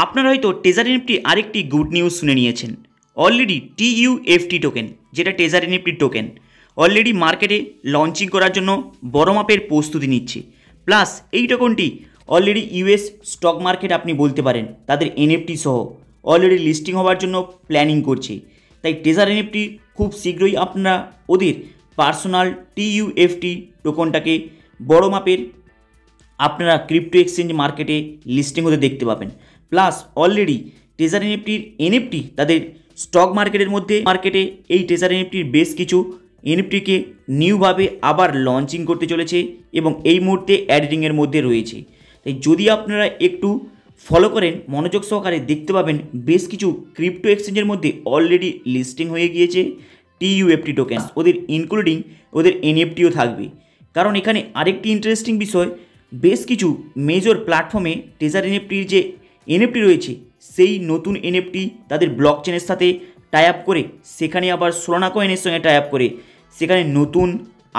আপনারা হয়তো taser NFT আরেকটি গুড নিউজ শুনে নিয়েছেন। অলরেডি TUFT টোকেন, যেটা টেজার এনএফটি টোকেন, অলরেডি মার্কেটে লঞ্চিং করার জন্য বড় মাপের প্রস্তুতি নিচ্ছে। প্লাস এই টোকনটি অলরেডি US স্টক মার্কেট আপনি বলতে পারেন তাদের এনএফটি সহ অলরেডি লিস্টিং হওয়ার জন্য প্ল্যানিং করছে। তাই টেজার এনএফটি খুব শীঘ্রই আপনারা ওদের পার্সোনাল TUFT টোকনটাকে বড় মাপের আপনারা ক্রিপ্টো এক্সচেঞ্জ মার্কেটে লিস্টিং হতে দেখতে পাবেন। প্লাস অলরেডি টেজার এনএফটি তাদের স্টক মার্কেটের মার্কেটে এই টেজার এনএফটির বেশ কিছু এনএফটিকে নিউভাবে আবার লঞ্চিং করতে চলেছে এবং এই মুহূর্তে এডিটিংয়ের মধ্যে রয়েছে। তাই যদি আপনারা একটু ফলো করেন মনোযোগ সহকারে দেখতে পাবেন বেশ কিছু ক্রিপ্টো এক্সচেঞ্জের মধ্যে অলরেডি লিস্টিং হয়ে গিয়েছে TUFT টোকেন, ওদের ইনক্লুডিং ওদের এনএফটিও থাকবে। কারণ এখানে আরেকটি ইন্টারেস্টিং বিষয়, বেশ কিছু মেজর প্ল্যাটফর্মে টেজার এনএফটির যে এনএফটি রয়েছে সেই নতুন এনএফটি তাদের ব্লক চেনের সাথে টাই আপ করে, সেখানে আবার সোলানা কয়েনের সঙ্গে টাই আপ করে সেখানে নতুন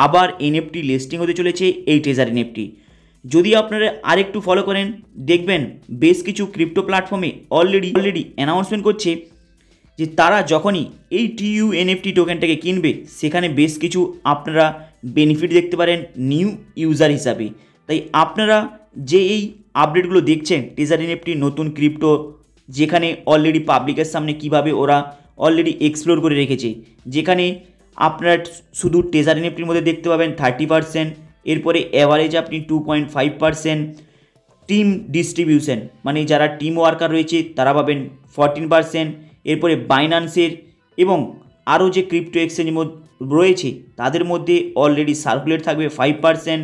আবার এনএফটি লিস্টিং হতে চলেছে এই টেজার এনএফটি। যদি আপনারা আরেকটু ফলো করেন দেখবেন বেশ কিছু ক্রিপ্টো প্ল্যাটফর্মে অলরেডি অ্যানাউন্সমেন্ট করছে যে তারা যখনই এই TUNFT টোকেনটাকে কিনবে সেখানে বেশ কিছু আপনারা বেনিফিট দেখতে পারেন নিউ ইউজার হিসাবে। তাই আপনারা যে এই আপডেটগুলো দেখছেন টেজার এনএফটি নতুন ক্রিপ্টো, যেখানে অলরেডি পাবলিকের সামনে কিভাবে ওরা অলরেডি এক্সপ্লোর করে রেখেছে, যেখানে আপনারা শুধু টেজার এনএফটির মধ্যে দেখতে পাবেন 30%, এরপরে অ্যাভারেজ আপনি 2.5%, টিম ডিস্ট্রিবিউশন মানে যারা টিম ওয়ার্কার রয়েছে তারা পাবেন 14%, এরপরে বাইন্যান্সের এবং আরও যে ক্রিপ্টো এক্সচেঞ্জ রয়েছে তাদের মধ্যে অলরেডি সার্কুলেট থাকবে 5%,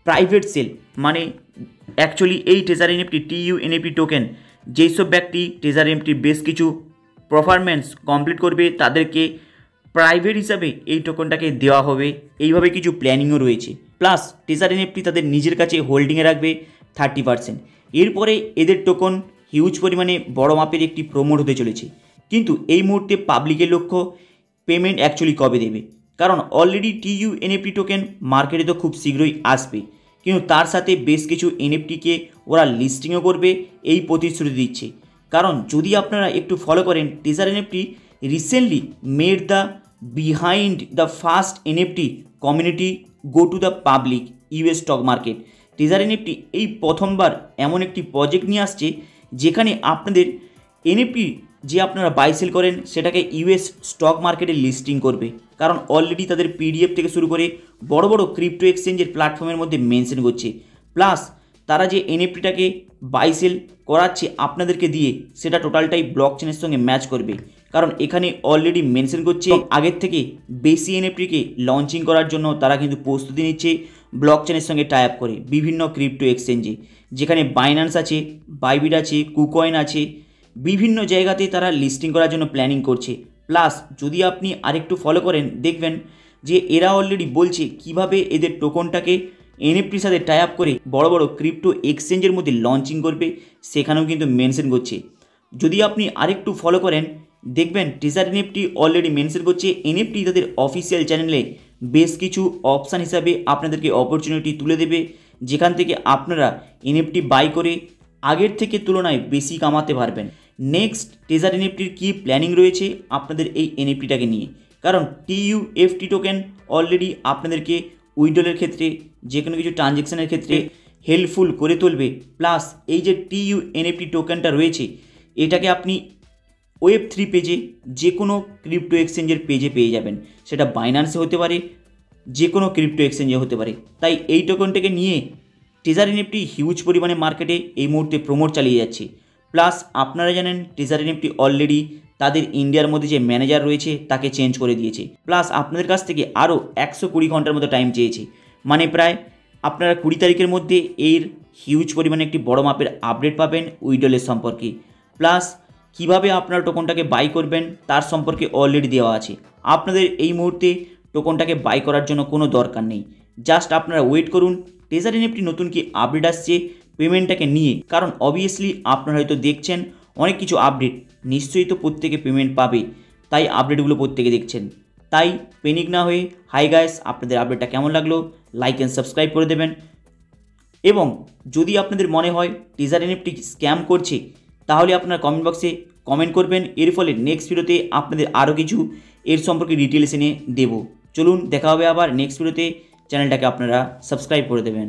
প্রাইভেট সেল মানে অ্যাকচুয়ালি এই টেজার এনএফটি TUNFT টোকেন যেই সব ব্যক্তি টেজার এনএফটির বেশ কিছু পারফরম্যান্স কমপ্লিট করবে তাদেরকে প্রাইভেট হিসাবে এই টোকেনটাকে দেওয়া হবে, এইভাবে কিছু প্ল্যানিংও রয়েছে। প্লাস টেজার এনএফটি তাদের নিজের কাছে হোল্ডিংয়ে রাখবে 30%। এরপরে এদের টোকন হিউজ পরিমাণে বড় মাপের একটি প্রমোট হতে চলেছে। কিন্তু এই মুহূর্তে পাবলিকের লক্ষ্য পেমেন্ট অ্যাকচুয়ালি কবে দেবে, কারণ অলরেডি TUNFT টোকেন মার্কেটে তো খুব শীঘ্রই আসবে, কিন্তু তার সাথে বেশ কিছু এনএফটিকে ওরা লিস্টিংও করবে এই প্রতিশ্রুতি দিচ্ছে। কারণ যদি আপনারা একটু ফলো করেন taser NFT recently made the behind the first NFT community go to the public US stock market. Taser NFT এই প্রথমবার এমন একটি প্রজেক্ট নিয়ে আসছে যেখানে আপনাদের এনএফটি যে আপনারা বাই সেল করেন সেটাকে US স্টক মার্কেটে লিস্টিং করবে। কারণ অলরেডি তাদের PDF থেকে শুরু করে বড় বড় ক্রিপ্টো এক্সচেঞ্জের প্ল্যাটফর্মের মধ্যে মেনশন করছে। প্লাস তারা যে এনএফটিটাকে বাই সেল করাচ্ছে আপনাদেরকে দিয়ে সেটা টোটালটাই ব্লক চেনের সঙ্গে ম্যাচ করবে। কারণ এখানে অলরেডি মেনশন করছে আগের থেকে বেশি এনএফটিকে লঞ্চিং করার জন্য তারা কিন্তু প্রস্তুতি নিচ্ছে ব্লক চেনের সঙ্গে টাই আপ করে বিভিন্ন ক্রিপ্টো এক্সচেঞ্জে, যেখানে বাইন্যান্স আছে, বাইবিট আছে, কুকয়েন আছে, বিভিন্ন জায়গাতে তারা লিস্টিং করার জন্য প্ল্যানিং করছে। প্লাস যদি আপনি আরেকটু ফলো করেন দেখবেন যে এরা অলরেডি বলছে কিভাবে এদের টোকনটাকে এনএফটির সাথে টাই আপ করে বড় বড় ক্রিপ্টো এক্সচেঞ্জের মধ্যে লঞ্চিং করবে, সেখানেও কিন্তু মেনশন করছে। যদি আপনি আরেকটু ফলো করেন দেখবেন টেজার এনএফটি অলরেডি মেনশন করছে এনএফটি তাদের অফিসিয়াল চ্যানেলে বেশ কিছু অপশান হিসাবে আপনাদেরকে অপরচুনিটি তুলে দেবে, যেখান থেকে আপনারা এনএফটি বাই করে আগের থেকে তুলনায় বেশি কামাতে পারবেন। নেক্সট টেজার এনএফটির কী প্ল্যানিং রয়েছে আপনাদের এই এনএফটিটাকে নিয়ে, কারণ TUFT টোকেন অলরেডি আপনাদেরকে উইথড্রলের ক্ষেত্রে যে কোনো কিছু ট্রানজ্যাকশানের ক্ষেত্রে হেল্পফুল করে তুলবে। প্লাস এই যে TUNFT টোকেনটা রয়েছে এটাকে আপনি Web3 পেজে যে কোনো ক্রিপ্টো এক্সচেঞ্জের পেজে পেয়ে যাবেন, সেটা বাইন্যান্সে হতে পারে, যে কোনো ক্রিপ্টো এক্সচেঞ্জে হতে পারে। তাই এই টোকেনটাকে নিয়ে টেজার এনএফটি হিউজ পরিমাণে মার্কেটে এই মুহূর্তে প্রমোট চালিয়ে যাচ্ছে। প্লাস আপনারা জানেন টেজার এনএফটি অলরেডি তাদের ইন্ডিয়ার মধ্যে যে ম্যানেজার রয়েছে তাকে চেঞ্জ করে দিয়েছে। প্লাস আপনাদের কাছ থেকে আরও 120 ঘন্টার মতো টাইম চেয়েছে, মানে প্রায় আপনারা 20 তারিখের মধ্যে এর হিউজ পরিমাণে একটি বড় মাপের আপডেট পাবেন উইড্রলের সম্পর্কে। প্লাস কিভাবে আপনারা টোকনটাকে বাই করবেন তার সম্পর্কে অলরেডি দেওয়া আছে। আপনাদের এই মুহূর্তে টোকনটাকে বাই করার জন্য কোনো দরকার নেই, জাস্ট আপনারা ওয়েট করুন টেজার এনএফটি নতুন কি আপডেট আসছে পেমেন্টটাকে নিয়ে। কারণ অবভিয়াসলি আপনারা হয়তো দেখছেন অনেক কিছু আপডেট, নিশ্চয়ই তো প্রত্যেকে পেমেন্ট পাবে, তাই আপডেটগুলো প্রত্যেকে দেখছেন। তাই প্যানিক না হয়ে হাই গাইস, আপনাদের আপডেটটা কেমন লাগলো লাইক অ্যান্ড সাবস্ক্রাইব করে দেবেন। এবং যদি আপনাদের মনে হয় টেজার এনএফটি স্ক্যাম করছে তাহলে আপনার কমেন্ট বক্সে কমেন্ট করবেন। এর ফলে নেক্সট ভিডিওতে আপনাদের আরও কিছু এর সম্পর্কে ডিটেলস এনে দেবো। চলুন দেখা হবে আবার নেক্সট ভিডিওতে। চ্যানেলটাকে আপনারা সাবস্ক্রাইব করে দেবেন।